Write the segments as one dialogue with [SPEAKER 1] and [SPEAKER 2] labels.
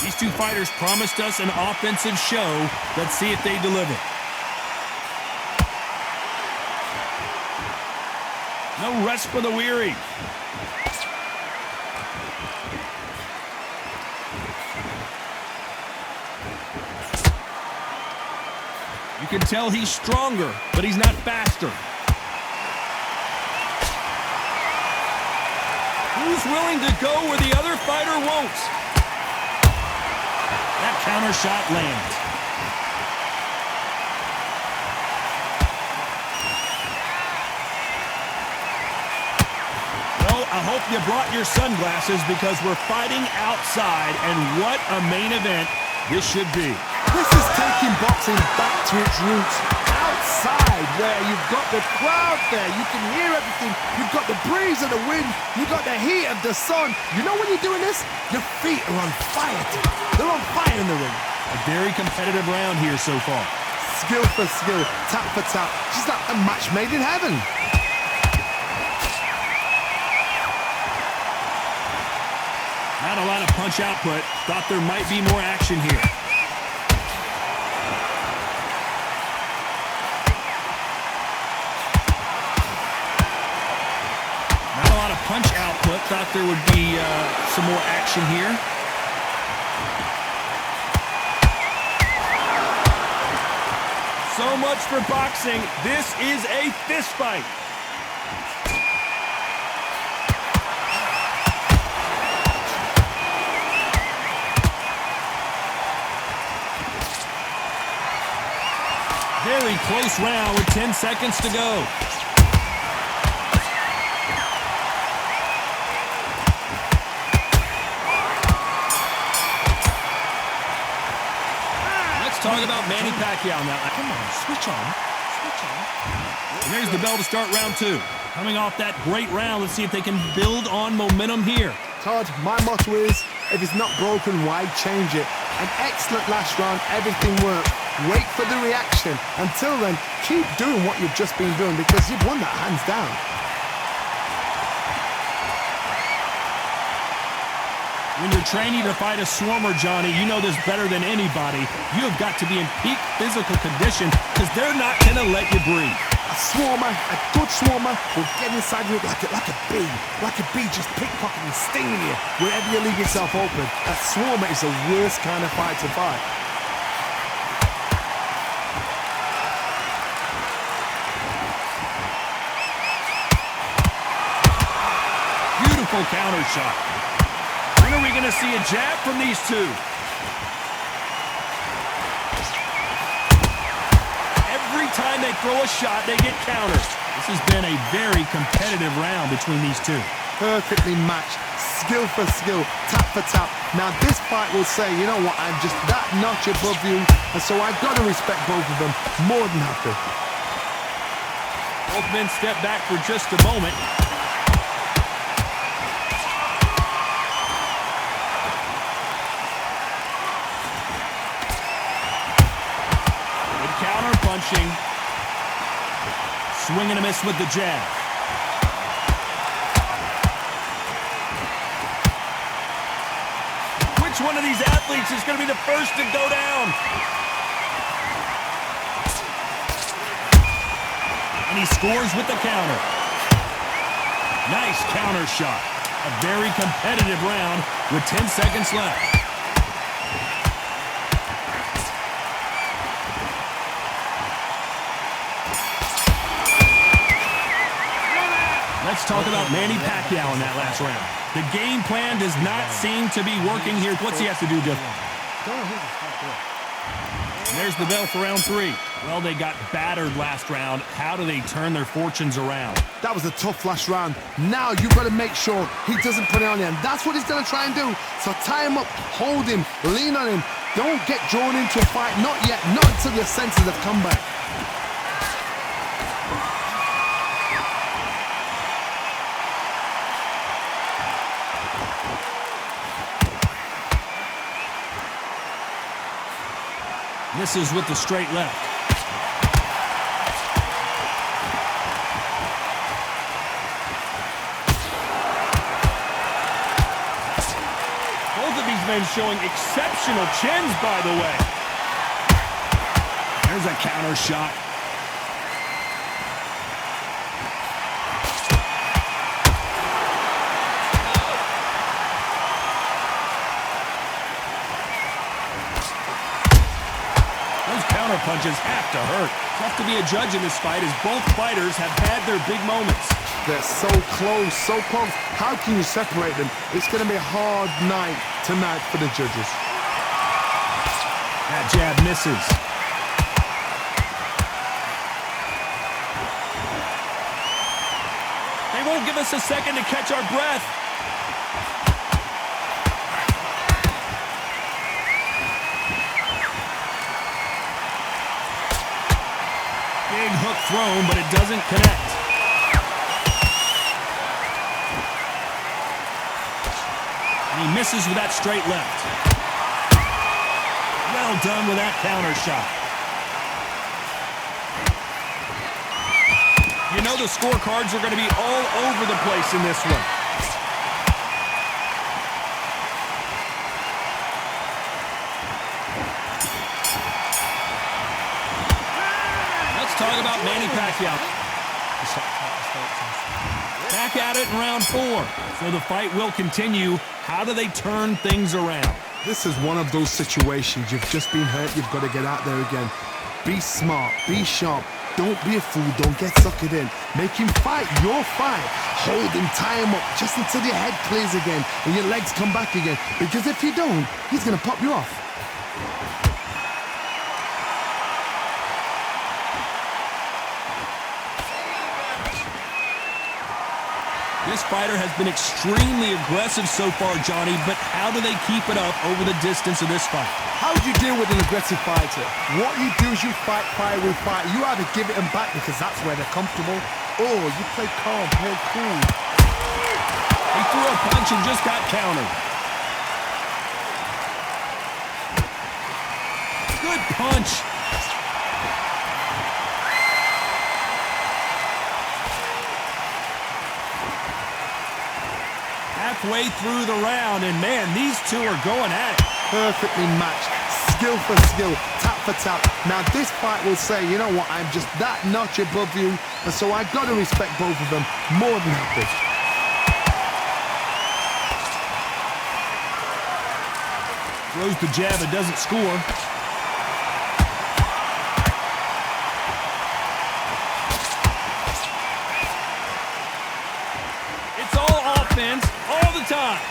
[SPEAKER 1] These two fighters promised us an offensive show. Let's see if they deliver. No rest for the weary. You can tell he's stronger, but he's not faster. Who's willing to go where the other fighter won't? That counter shot lands. Well, I hope you brought your sunglasses because we're fighting outside, and what a main event this should be.
[SPEAKER 2] This is taking boxing back to its roots. Outside, where you've got the crowd there, you can hear everything. You've got the breeze of the wind, you've got the heat of the sun. You know when you're doing this? Your feet are on fire. They're on fire in the ring.
[SPEAKER 1] A very competitive round here so far.
[SPEAKER 2] Skill for skill, tap for tap, just like a match made in heaven.
[SPEAKER 1] Not a lot of punch output. Thought there might be more action here. Not a lot of punch output. Thought there would be some more action here. So much for boxing. This is a fist fight. Very close round with 10 seconds to go. Let's talk about Manny Pacquiao now.
[SPEAKER 2] Come on, switch on. Switch on.
[SPEAKER 1] And there's the bell to start round two. Coming off that great round, let's see if they can build on momentum here.
[SPEAKER 2] Todd, my motto is, if it's not broken, why change it? An excellent last round, everything worked. Wait for the reaction. Until then, keep doing what you've just been doing because you've won that hands down.
[SPEAKER 1] When you're training to fight a swarmer, Johnny, you know this better than anybody. You have got to be in peak physical condition because they're not going to let you breathe.
[SPEAKER 2] A swarmer, a good swarmer, will get inside you like a bee. Like a bee just pickpocketing, stinging you wherever you leave yourself open. A swarmer is the worst kind of fight to fight.
[SPEAKER 1] Beautiful counter shot. When are we going to see a jab from these two? Every time they throw a shot, they get countered. This has been a very competitive round between these two.
[SPEAKER 2] Perfectly matched, skill for skill, tap for tap. Now this fight will say, you know what, I'm just that notch above you, and so I've got to respect both of them more than happy.
[SPEAKER 1] Both men step back for just a moment. Punching. Swing and a miss with the jab. Which one of these athletes is going to be the first to go down? And he scores with the counter. Nice counter shot. A very competitive round with 10 seconds left. Let's talk about Manny Pacquiao in that last round. The game plan does not seem to be working here. What's he have to do different? And there's the bell for round three. Well, they got battered last round. How do they turn their fortunes around?
[SPEAKER 2] That was a tough last round. Now you've got to make sure he doesn't put it on him. That's what he's going to try and do. So tie him up, hold him, lean on him. Don't get drawn into a fight. Not yet. Not until your senses have come back.
[SPEAKER 1] Misses with the straight left. Both of these offense showing exceptional chins, by the way. There's a counter shot. Those counter punches have to hurt. Tough to be a judge in this fight as both fighters have had their big moments.
[SPEAKER 2] They're so close, so close. How can you separate them? It's going to be a hard night tonight for the judges.
[SPEAKER 1] That jab misses. They won't give us a second to catch our breath. Big hook thrown, but it doesn't connect. And he misses with that straight left. Well done with that counter shot. You know the scorecards are going to be all over the place in this one. Let's talk about Manny Pacquiao. Back at it in round 4. So the fight will continue. How do they turn things around?
[SPEAKER 2] This is one of those situations. You've just been hurt. You've got to get out there again. Be smart. Be sharp. Don't be a fool. Don't get suckered in. Make him fight your fight. Hold him, tie him up just until your head clears again and your legs come back again. Because if you don't, he's going to pop you off.
[SPEAKER 1] This fighter has been extremely aggressive so far, Johnny, but how do they keep it up over the distance of this fight?
[SPEAKER 2] How do you deal with an aggressive fighter? What you do is you fight fire with fight. You either give it them back because that's where they're comfortable, or you play calm, play cool.
[SPEAKER 1] He threw a punch and just got countered. Good punch. Halfway through the round, and man, these two are going at it.
[SPEAKER 2] Perfectly matched, skill for skill, tap for tap. Now this fight will say, you know what, I'm just that notch above you, and so I got to respect both of them more than happy.
[SPEAKER 1] Throws the jab, it doesn't score. It's all offense, all the time.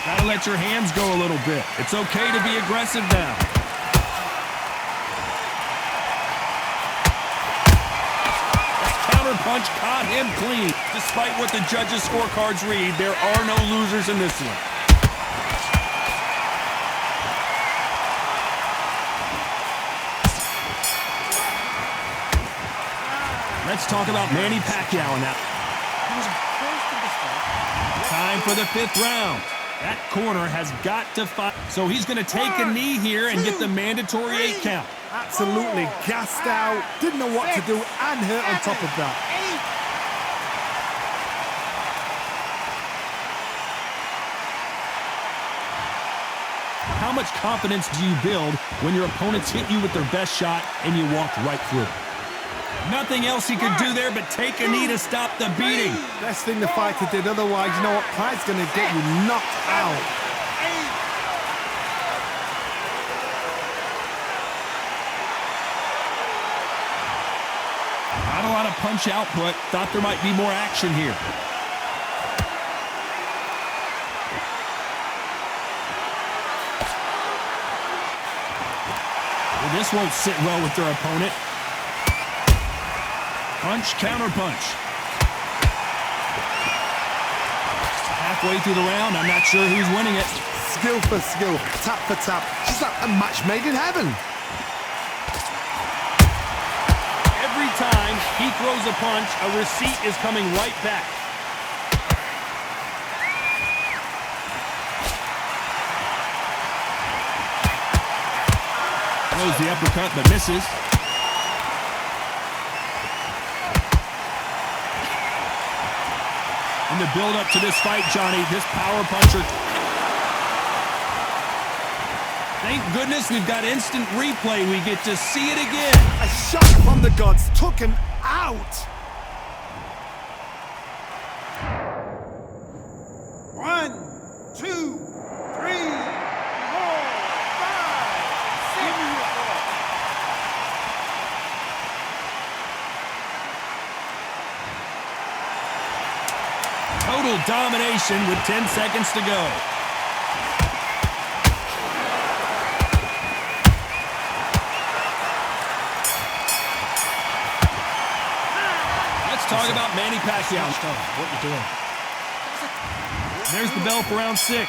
[SPEAKER 1] Gotta let your hands go a little bit. It's okay to be aggressive now. That counter punch caught him clean. Despite what the judges' scorecards read, there are no losers in this one. Let's talk about Manny Pacquiao now. Time for the 5th round. That corner has got to fight. So he's going to take a knee here and get the mandatory 8 count.
[SPEAKER 2] Absolutely gassed out, didn't know what to do, and hurt on top of that.
[SPEAKER 1] How much confidence do you build when your opponents hit you with their best shot and you walked right through? Nothing else he could do there but take a knee to stop the beating.
[SPEAKER 2] Best thing the fighter did, otherwise, you know what, pride's going to get you knocked out.
[SPEAKER 1] Not a lot of punch output. Thought there might be more action here. Well, this won't sit well with their opponent. Punch, counter punch. Halfway through the round, I'm not sure who's winning it.
[SPEAKER 2] Skill for skill, tap for tap. Just like a match made in heaven.
[SPEAKER 1] Every time he throws a punch, a receipt is coming right back. Throws the uppercut, but misses. In the build-up to this fight, Johnny, this power puncher... Thank goodness we've got instant replay. We get to see it again.
[SPEAKER 2] A shot from the gods took him out.
[SPEAKER 3] 1, 2, 3, 4, 5, 6.
[SPEAKER 1] Total domination with 10 seconds to go. Talk about Manny Pacquiao.
[SPEAKER 2] What you doing?
[SPEAKER 1] There's the bell for round 6.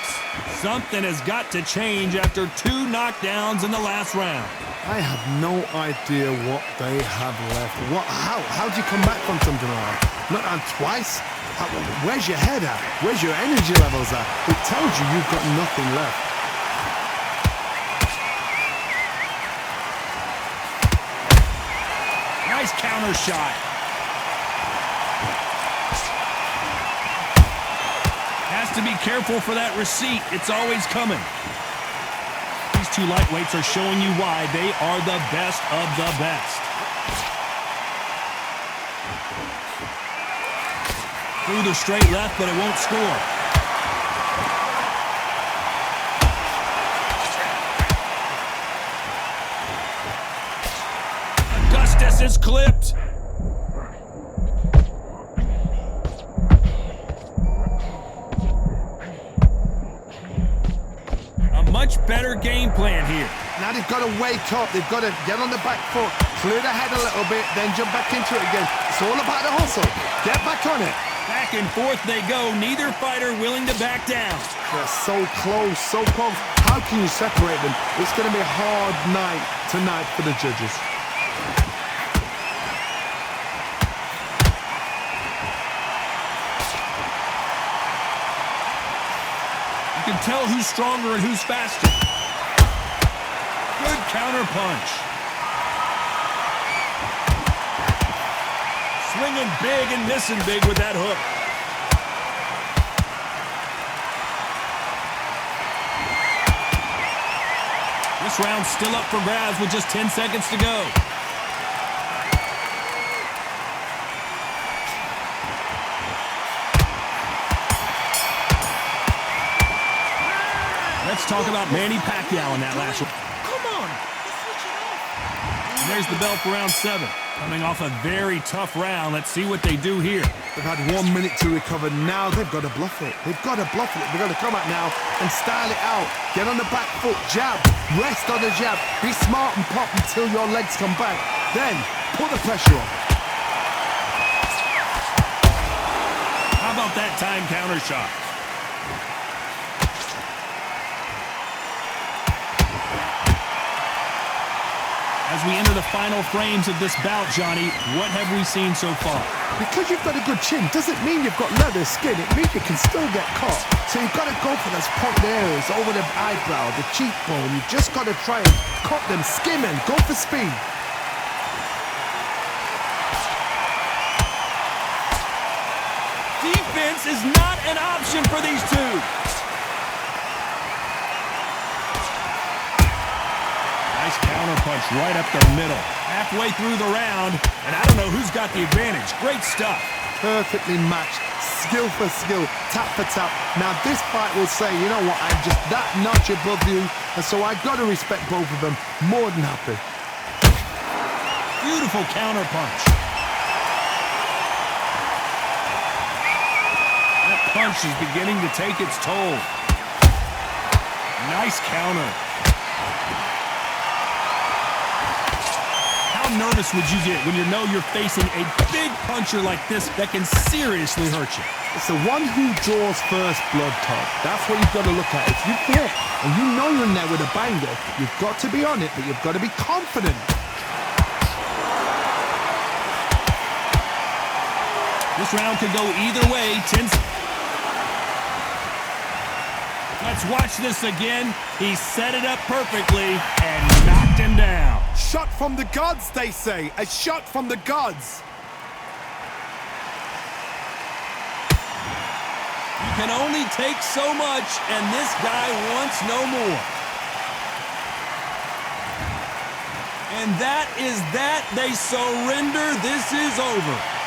[SPEAKER 1] Something has got to change after 2 knockdowns in the last round.
[SPEAKER 2] I have no idea what they have left. How do you come back from something like that? Not on twice? Where's your head at? Where's your energy levels at? It tells you you've got nothing left.
[SPEAKER 1] Nice counter shot. Has to be careful for that receipt. It's always coming. These 2 lightweights are showing you why they are the best of the best. Through the straight left, but it won't score. Augustus is clipped. Much better game plan here.
[SPEAKER 2] Now they've got to wake up. They've got to get on the back foot, clear the head a little bit, then jump back into it again. It's all about the hustle. Get back on it.
[SPEAKER 1] Back and forth they go. Neither fighter willing to back down.
[SPEAKER 2] They're so close, so close. How can you separate them? It's going to be a hard night tonight for the judges.
[SPEAKER 1] You can tell who's stronger and who's faster. Good counter punch. Swinging big and missing big with that hook. This round's still up for grabs with just 10 seconds to go. Let's talk about Manny Pacquiao in that last one.
[SPEAKER 3] Come on, switch it off.
[SPEAKER 1] And there's the bell for round 7. Coming off a very tough round. Let's see what they do here.
[SPEAKER 2] They've had 1 minute to recover. Now they've got to bluff it. They've got to bluff it. They've got to come out now and style it out. Get on the back foot, jab, rest on the jab. Be smart and pop until your legs come back. Then put the pressure on.
[SPEAKER 1] How about that time counter shot? As we enter the final frames of this bout, Johnny, what have we seen so far?
[SPEAKER 2] Because you've got a good chin doesn't mean you've got leather skin. It means you can still get caught. So you've got to go for those pointed areas over the eyebrow, the cheekbone. You've just got to try and cut them, skim and go for speed.
[SPEAKER 1] Defense is not an option for these two. Nice counter punch right up the middle. Halfway through the round, and I don't know who's got the advantage. Great stuff.
[SPEAKER 2] Perfectly matched, skill for skill, tap for tap. Now this fight will say, you know what, I'm just that notch above you, and so I've got to respect both of them. More than happy.
[SPEAKER 1] Beautiful counter punch. That punch is beginning to take its toll. Nice counter. How nervous would you get when you know you're facing a big puncher like this that can seriously hurt you?
[SPEAKER 2] It's the one who draws first blood, Todd. That's what you've got to look at. If you hit and you know you're in there with a banger, you've got to be on it, but you've got to be confident.
[SPEAKER 1] This round could go either way. Let's watch this again. He set it up perfectly and knocked him down.
[SPEAKER 2] Shot from the gods, they say. A shot from the gods.
[SPEAKER 1] You can only take so much, and this guy wants no more. And that is that. They surrender. This is over.